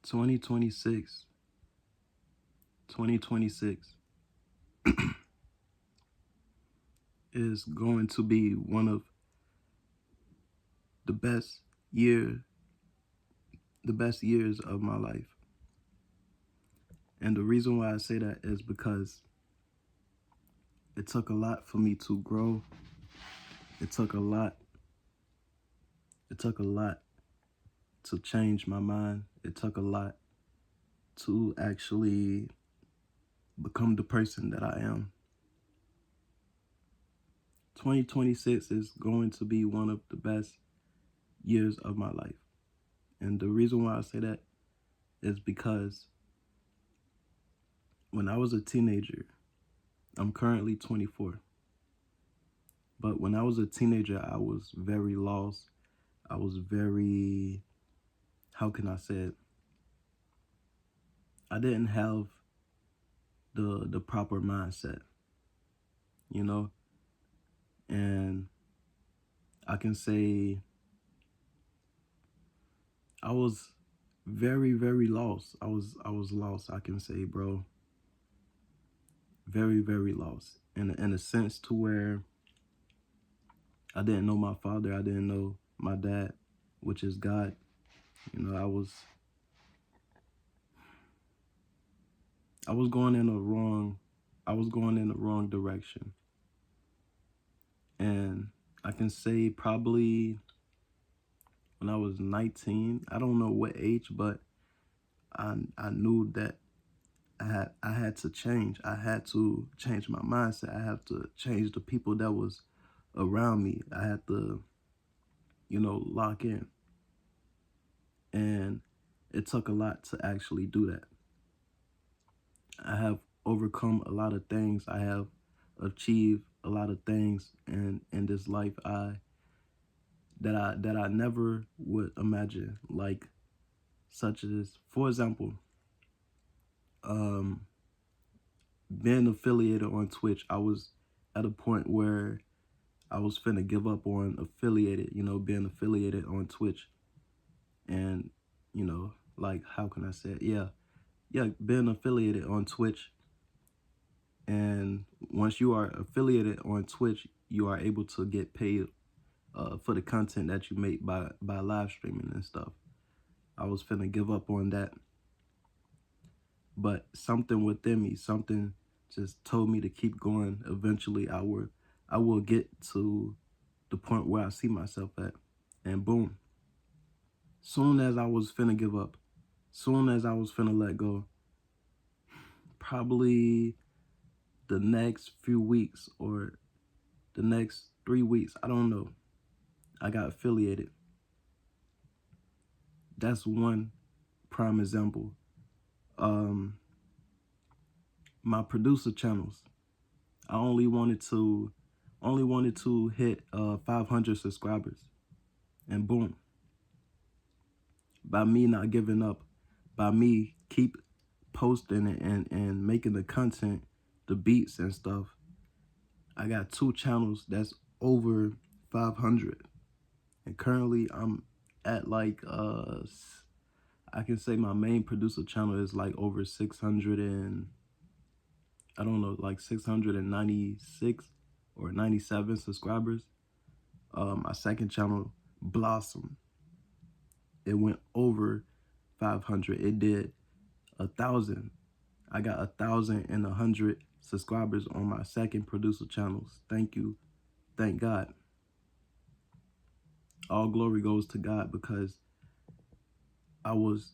2026, 2026 is going to be one of the best year, the best years of my life. And the reason why I say that is because it took a lot for me to grow. It took a lot. It took a lot to change my mind. It took a lot to actually become the person that I am. 2026 is going to be one of the best years of my life. And the reason why I say that is because when I was a teenager, I'm currently 24. But when I was a teenager, I was very lost. I was very, how can I say it? I didn't have the proper mindset, you know? And I can say I was very, very lost. I was lost, I can say, bro. Very, very lost. In a sense to where I didn't know my father, I didn't know my dad, which is God. You know, I was going in the wrong direction. And I can say probably when I was 19, I don't know what age, but I knew that I had to change. I had to change my mindset. I had to change the people that was around me. I had to, lock in. And it took a lot to actually do that. I have overcome a lot of things. I have achieved a lot of things in this life that I never would imagine. Like, such as, for example, um being affiliated on Twitch. I was at a point where I was finna give up on being affiliated on Twitch. And, like, how can I say it? Yeah, being affiliated on Twitch. And once you are affiliated on Twitch, you are able to get paid for the content that you make by live streaming and stuff. I was finna give up on that, but something within me, something just told me to keep going. Eventually, I will get to the point where I see myself at, and boom. Soon as I was finna give up, soon as I was finna let go, probably the next few weeks or the next 3 weeks, I don't know, I got affiliated. That's one prime example. Um, my producer channels, I only wanted to hit 500 subscribers, and boom, by me not giving up, by me keep posting it and making the content, the beats and stuff, I got two channels that's over 500. And currently I'm at like I can say my main producer channel is like over 600 and I don't know, like 696 or 97 subscribers. My second channel, Blossom, it went over 500. It did 1,000. I got 1,100 subscribers on my second producer channels. Thank you. Thank God. All glory goes to God, because I was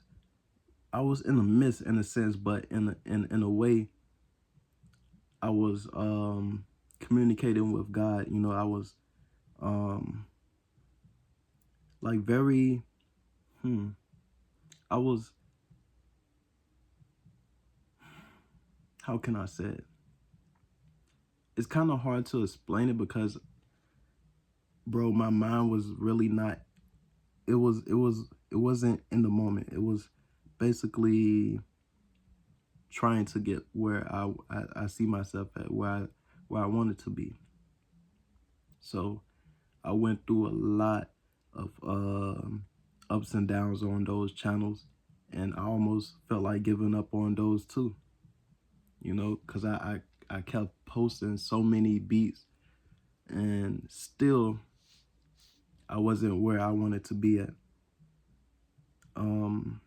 in the midst, in a sense, but in a way, I was communicating with God. I was like very I was, how can I say it? It's kind of hard to explain it because, bro, my mind was really not, it wasn't in the moment. It was basically trying to get where I see myself at, where I wanted to be. So I went through a lot of ups and downs on those channels, and I almost felt like giving up on those too, you know, because I kept posting so many beats, and still I wasn't where I wanted to be at. Um,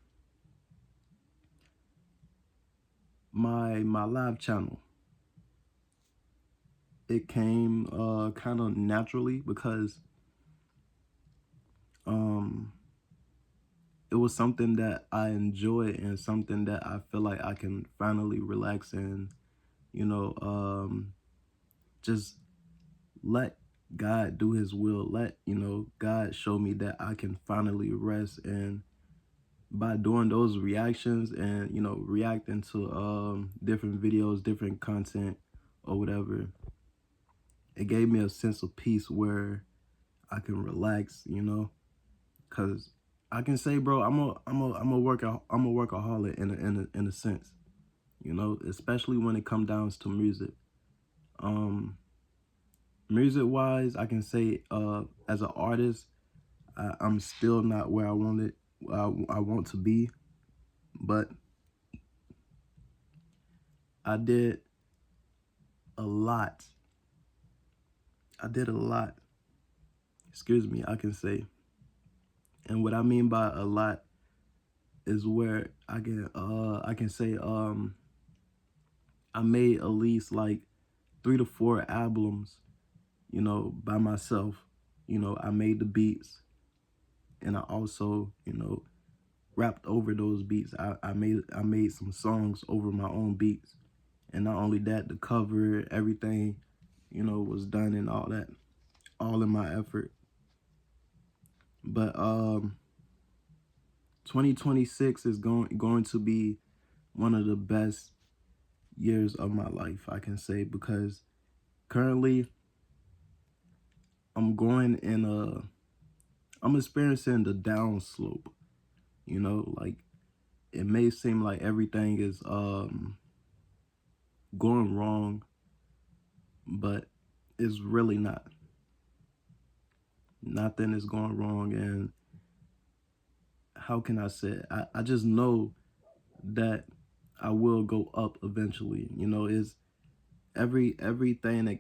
my live channel, it came kind of naturally because um it was something that I enjoy and something that I feel like I can finally relax in, you know, just let God do his will. Let, you know, God show me that I can finally rest. And by doing those reactions and, you know, reacting to different videos, different content or whatever, it gave me a sense of peace where I can relax, you know, cause I can say, bro, I'm a workaholic in a sense, you know, especially when it comes down to music. Um, Music wise, I can say, as an artist, I'm still not where I want to be, but I did a lot. I did a lot. Excuse me, I can say, and what I mean by a lot is where I can say I made at least like 3 to 4 albums, you know, by myself. You know, I made the beats, and I also, you know, rapped over those beats. I made some songs over my own beats. And not only that, the cover, everything, you know, was done and all that, all in my effort. But 2026 is going to be one of the best years of my life, I can say, because currently I'm going in I'm experiencing the down slope, you know, like it may seem like everything is going wrong, but it's really not. Nothing is going wrong. And how can I say it? I just know that I will go up eventually. You know, is everything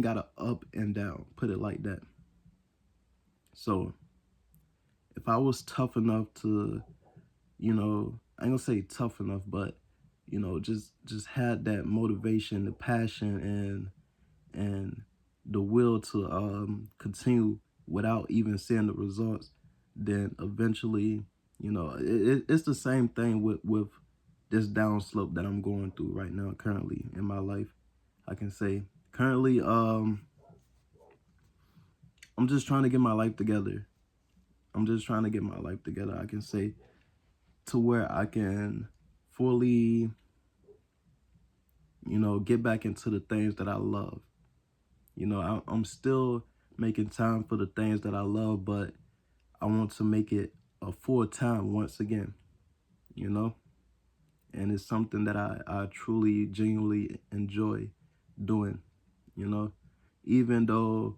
got a up and down, put it like that. So if I was tough enough to, you know, I ain't gonna say tough enough, but you know, just had that motivation, the passion, and the will to continue without even seeing the results, then eventually, you know, it's the same thing with this downslope that I'm going through right now currently in my life. I can say currently I'm just trying to get my life together. I'm just trying to get my life together, I can say, to where I can fully, you know, get back into the things that I love. You know, I'm still making time for the things that I love, but I want to make it a full time once again, you know? And it's something that I truly, genuinely enjoy doing, you know? Even though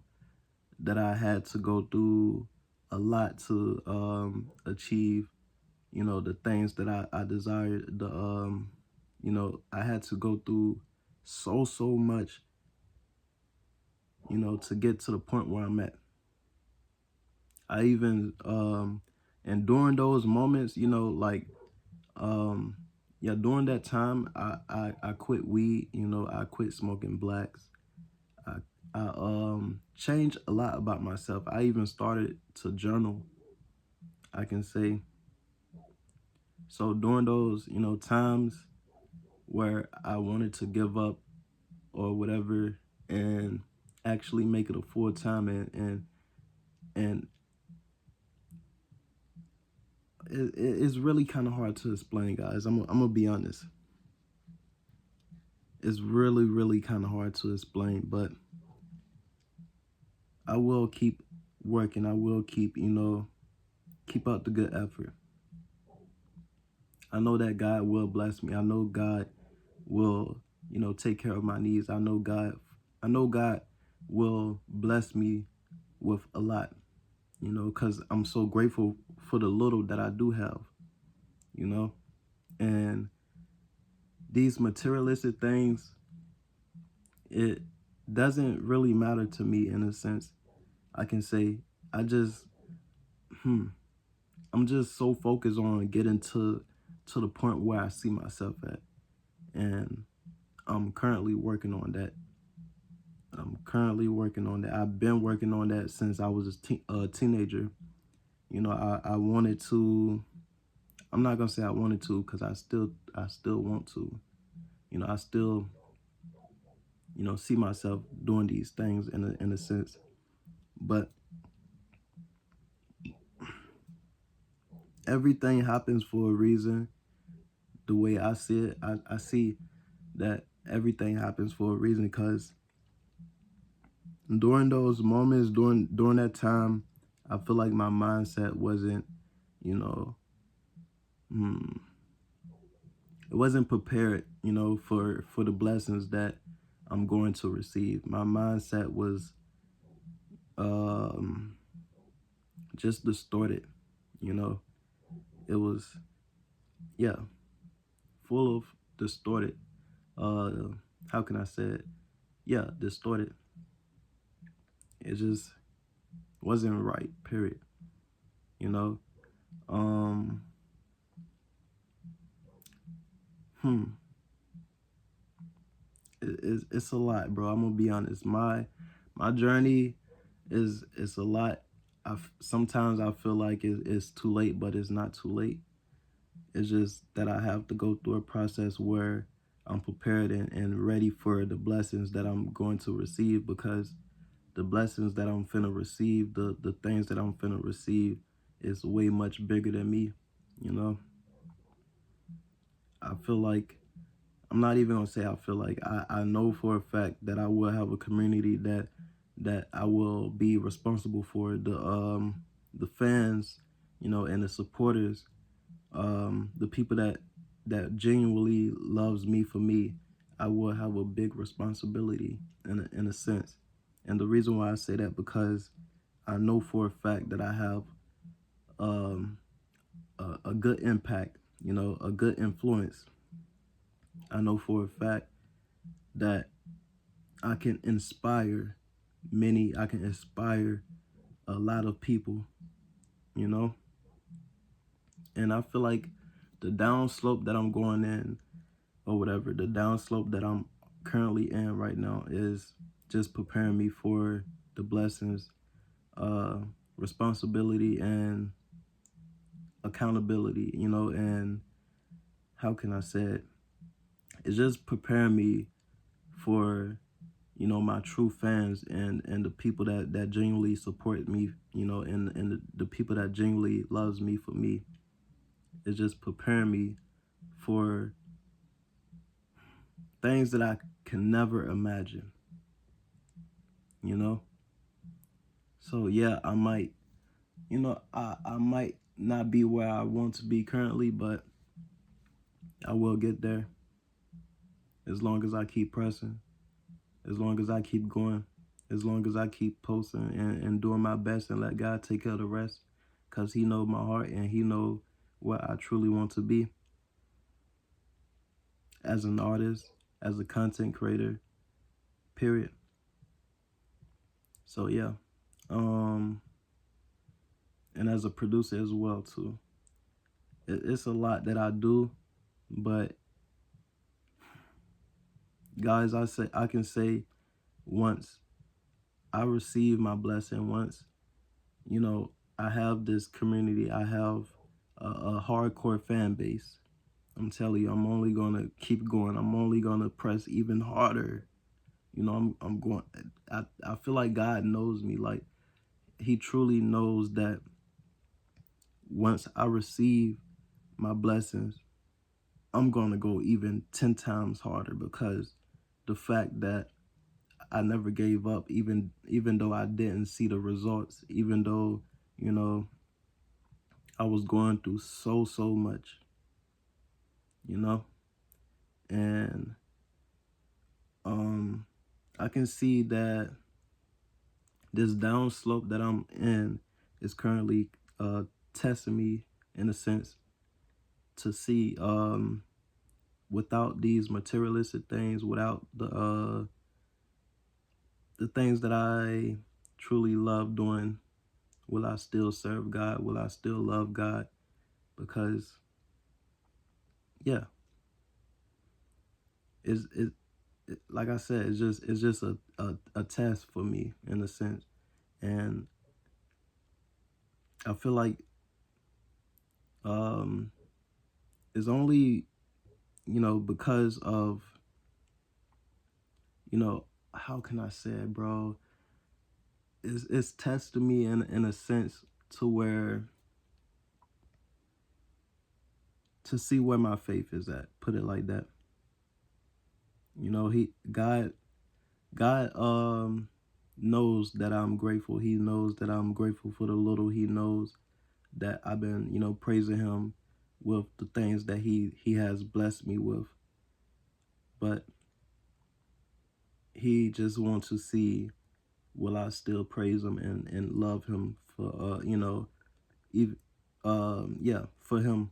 that I had to go through a lot to achieve, you know, the things that I desired, you know, I had to go through so much, you know, to get to the point where I'm at. I even and during those moments, you know, like um yeah, during that time I quit weed, you know, I quit smoking blacks. I I changed a lot about myself. I even started to journal, I can say. So during those, you know, times where I wanted to give up or whatever and actually make it a full time, and it's really kind of hard to explain, guys. I'm gonna be honest. It's really kind of hard to explain, but I will keep working. I will keep, you know, keep up the good effort. I know that God will bless me. I know God will, you know, take care of my needs. I know God will bless me with a lot, you know, because I'm so grateful for the little that I do have. you know? And these materialistic things, it doesn't really matter to me in a sense. I can say I just I'm just so focused on getting to the point where I see myself at. And I'm currently working on that. I've been working on that since I was a teenager. You know, I wanted to. I'm not gonna say I wanted to because I still want to. You know, I still see myself doing these things in a sense. But everything happens for a reason. The way I see it, I see that everything happens for a reason because during those moments, during that time, I feel like my mindset wasn't, you know, mm, it wasn't prepared, for the blessings that I'm going to receive. My mindset was um, just distorted, you know. It was, yeah, full of distorted. Uh, how can I say it? Yeah, distorted. It just wasn't right. Period. You know. Um. Hmm. It's a lot, bro. I'm gonna be honest. My journey is a lot. Sometimes I feel like it's too late, but it's not too late. It's just that I have to go through a process where I'm prepared and ready for the blessings that I'm going to receive, because the blessings that I'm finna receive, the things that I'm finna receive is way much bigger than me. You know, I feel like I'm not even gonna say I feel like I know for a fact that I will have a community that I will be responsible for. The fans, and the supporters, the people that genuinely loves me for me. I will have a big responsibility in a sense. And the reason why I say that, because I know for a fact that I have um, a good impact, a good influence. I know for a fact that I can inspire I can inspire a lot of people, you know? And I feel like the downslope that I'm going in, or whatever, the downslope that I'm currently in right now is just preparing me for the blessings, uh, responsibility, and accountability, and how can I say it? It's just preparing me for my true fans and the people that genuinely support me, and the people that genuinely loves me for me. It's just preparing me for things that I can never imagine, you know. So yeah, I might, I might not be where I want to be currently, but I will get there as long as I keep pressing, as long as I keep going, as long as I keep posting and doing my best and let God take care of the rest, because he knows my heart and he knows what I truly want to be as an artist, as a content creator, period. So yeah, um, and as a producer as well too. It's a lot that I do, but guys, I can say once I receive my blessing, once I have this community, I have a hardcore fan base. I'm telling you, I'm only gonna keep going. I'm only gonna press even harder. I'm going. I feel like God knows me. Like He truly knows that once I receive my blessings, I'm gonna go even 10 times harder, because the fact that I never gave up, even though I didn't see the results, even though you know I was going through so much, you know, and um, I can see that this downslope that I'm in is currently testing me in a sense to see, without these materialistic things, without the things that I truly love doing, will I still serve God? Will I still love God? Because yeah, like I said, it's just a test for me in a sense. And I feel like um it's only, because of, how can I say it, bro? It's testing me in a sense to where, to see where my faith is at. Put it like that. He God knows that I'm grateful. He knows that I'm grateful for the little. He knows that I've been, praising him with the things that he has blessed me with. But he just wants to see, will I still praise him and love him for even for him,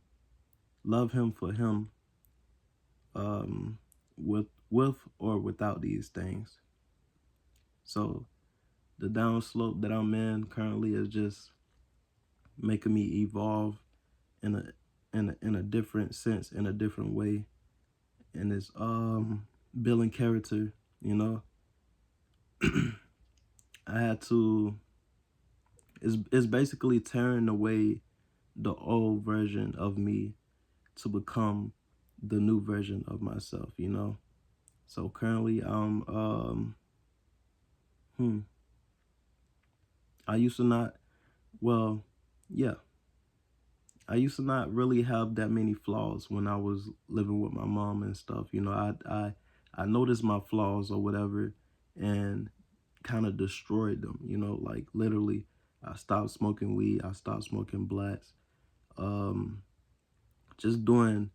love him for him, um with or without these things. So the downslope that I'm in currently is just making me evolve in a different sense, in a different way, and it's building character. I had to. It's basically tearing away the old version of me to become the new version of myself. So currently I'm I used to not, well, yeah, I used to not really have that many flaws when I was living with my mom and stuff. I noticed my flaws or whatever, and kind of destroyed them. Like literally, I stopped smoking weed. I stopped smoking blacks. Um, just doing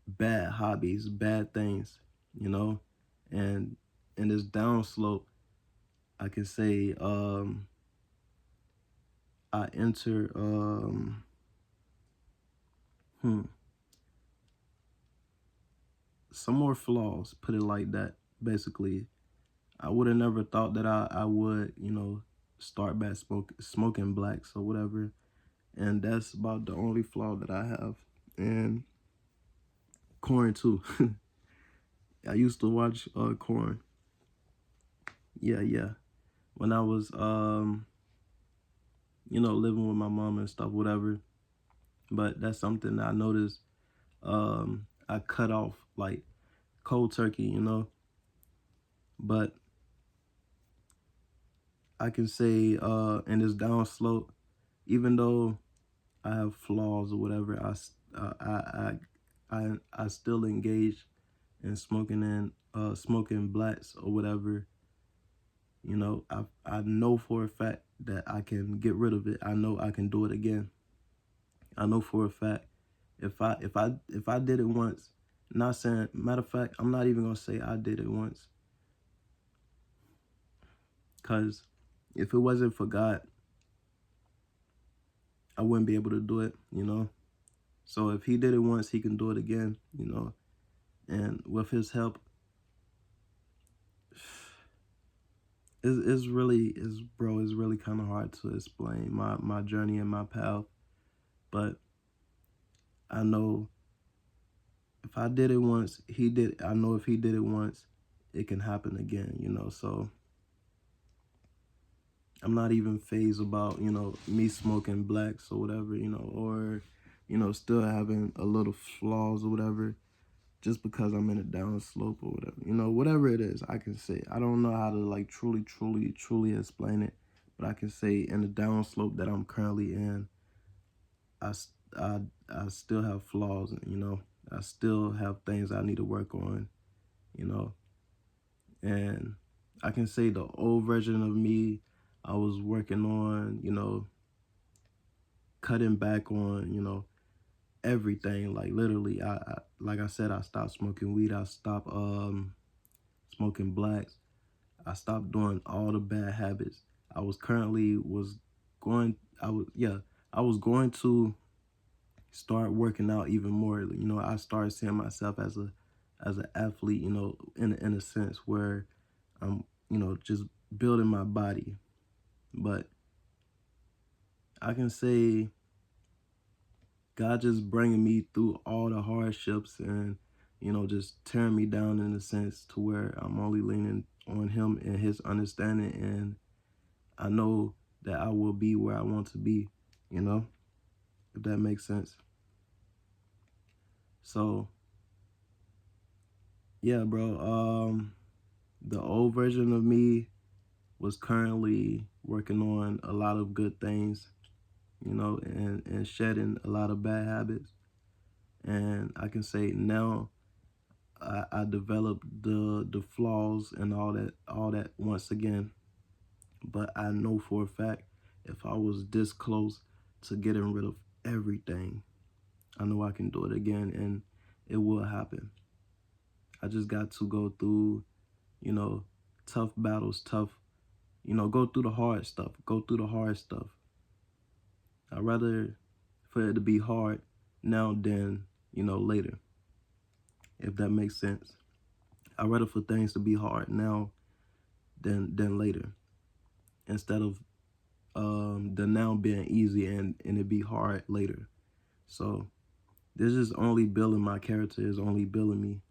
bad hobbies, bad things. You know, and in this down slope, I can say I enter hmm, some more flaws. Put it like that. Basically, I would have never thought that I would, start back smoking blacks or whatever. And that's about the only flaw that I have. And corn too. I used to watch corn. Yeah, yeah. When I was living with my mom and stuff, whatever. But that's something that I noticed I cut off like cold turkey. But I can say in this down slope, even though I have flaws or whatever, I still engage in smoking blacks or whatever. I know for a fact that I can get rid of it. I know I can do it again. I know for a fact if I did it once, not saying, matter of fact, I'm not even gonna say I did it once, because if it wasn't for God, I wouldn't be able to do it. So if he did it once, he can do it again. And with his help, it's really kind of hard to explain my journey and my path. But I know if I did it once, I know if he did it once, it can happen again. So I'm not even phased about, me smoking blacks or whatever, or, still having a little flaws or whatever, just because I'm in a down slope or whatever it is. I can say, I don't know how to like truly explain it, but I can say in the down slope that I'm currently in, I, I, I still have flaws, I still have things I need to work on, you know, and I can say the old version of me, I was working on, cutting back on, everything. Like literally, like I said, I stopped smoking weed. I stopped smoking blacks. I stopped doing all the bad habits. I was going to start working out even more. You know, I started seeing myself as an athlete, you know, in a sense where I'm, you know, just building my body. But I can say God just bringing me through all the hardships and, you know, just tearing me down in a sense to where I'm only leaning on him and his understanding. And I know that I will be where I want to be, you know, if that makes sense. So yeah, bro. The old version of me was currently working on a lot of good things, you know, and shedding a lot of bad habits. And I can say now I developed the flaws and all that once again. But I know for a fact if I was this close to getting rid of everything, I know I can do it again, and it will happen. I just got to go through, you know, tough battles, you know, go through the hard stuff. Go through the hard stuff. I'd rather for it to be hard now than, you know, later, if that makes sense. I'd rather for things to be hard now than later, instead of the now being easy and it be hard later. So this is only building my character, is only building me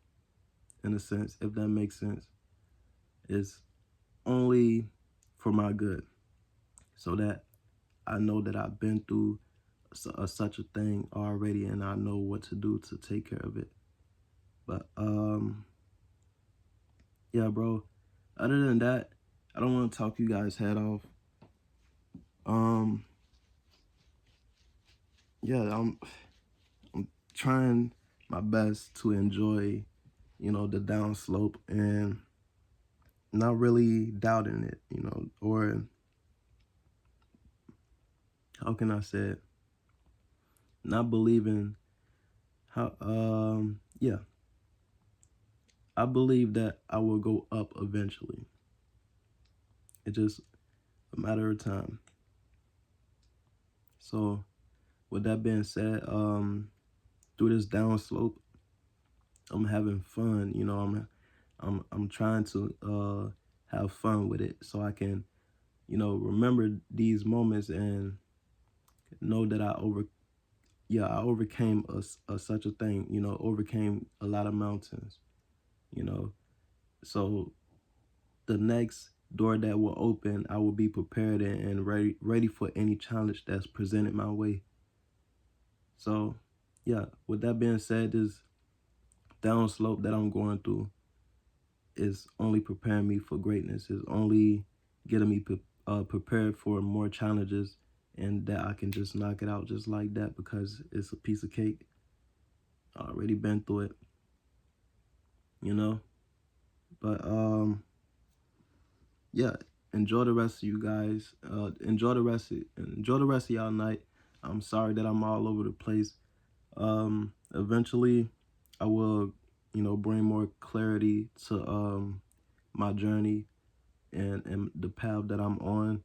in a sense, if that makes sense. It's only for my good, so that I know that I've been through such a thing already, and I know what to do to take care of it. But yeah, bro. Other than that, I don't want to talk you guys' head off. Um, yeah, I'm trying my best to enjoy, you know, the downslope and not really doubting it, you know, or how can I say it? Not believing how yeah, I believe that I will go up eventually. It's just a matter of time. So with that being said, through this downslope, I'm having fun. You know, I'm trying to have fun with it, so I can, you know, remember these moments and know that I overcame such a thing. You know, overcame a lot of mountains. You know, so the next door that will open, I will be prepared and ready for any challenge that's presented my way. So yeah, with that being said, this downslope that I'm going through is only preparing me for greatness. Is only getting me prepared for more challenges, and that I can just knock it out just like that because it's a piece of cake. I already been through it, you know. But yeah, enjoy the rest of you guys. Enjoy the rest of y'all night. I'm sorry that I'm all over the place. Eventually, I will, you know, bring more clarity to my journey and the path that I'm on.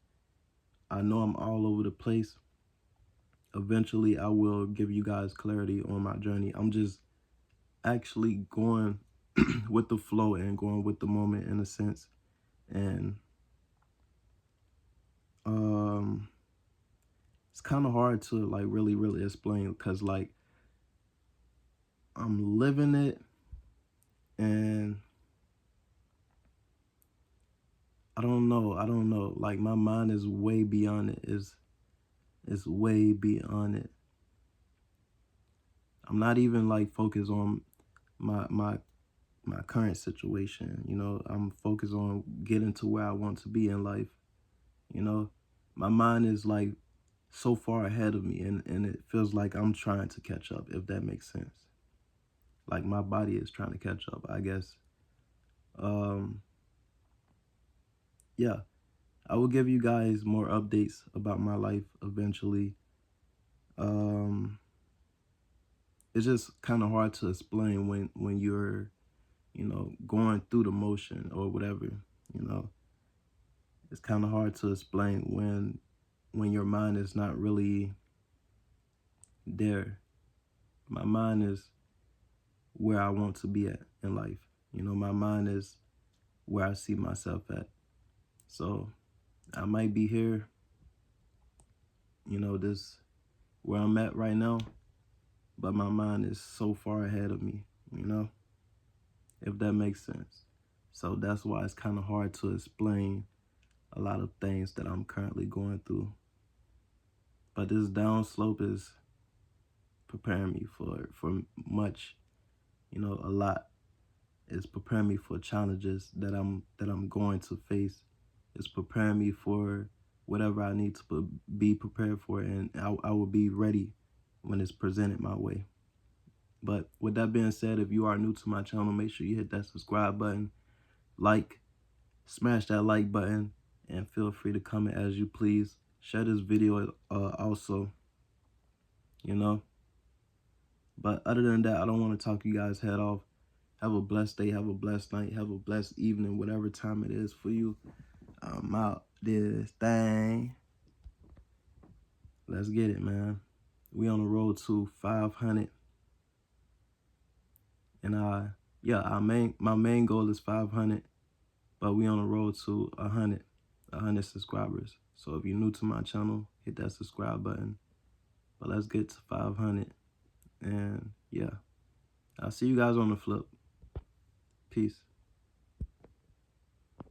I know I'm all over the place. Eventually, I will give you guys clarity on my journey. I'm just actually going with the flow and going with the moment in a sense. And um, it's kind of hard to like really explain because like I'm living it and I don't know. Like my mind is way beyond it. Is way beyond it. I'm not even like focused on my my my current situation. You know, I'm focused on getting to where I want to be in life. You know, my mind is like so far ahead of me, and it feels like I'm trying to catch up, if that makes sense. Like my body is trying to catch up, I guess. Um, yeah, I will give you guys more updates about my life eventually. Um, it's just kind of hard to explain when you're, you know, going through the motion or whatever. You know, it's kind of hard to explain when your mind is not really there. My mind is where I want to be at in life. You know, my mind is where I see myself at. So I might be here, you know, this where I'm at right now, but my mind is so far ahead of me, you know, if that makes sense. So that's why it's kind of hard to explain a lot of things that I'm currently going through. But this downslope is preparing me for much, you know, a lot. It's preparing me for challenges that I'm going to face. It's preparing me for whatever I need to be prepared for, and I will be ready when it's presented my way. But with that being said, if you are new to my channel, make sure you hit that subscribe button, smash that like button, and feel free to comment as you please. Share this video also, you know. But other than that, I don't want to talk you guys' head off. Have a blessed day, have a blessed night, have a blessed evening, whatever time it is for you. I'm out this thing. Let's get it, man. We on the road to 500. And my main goal is 500, but we on the road to 100 subscribers. So if you're new to my channel, hit that subscribe button. But let's get to 500. And yeah, I'll see you guys on the flip. Peace.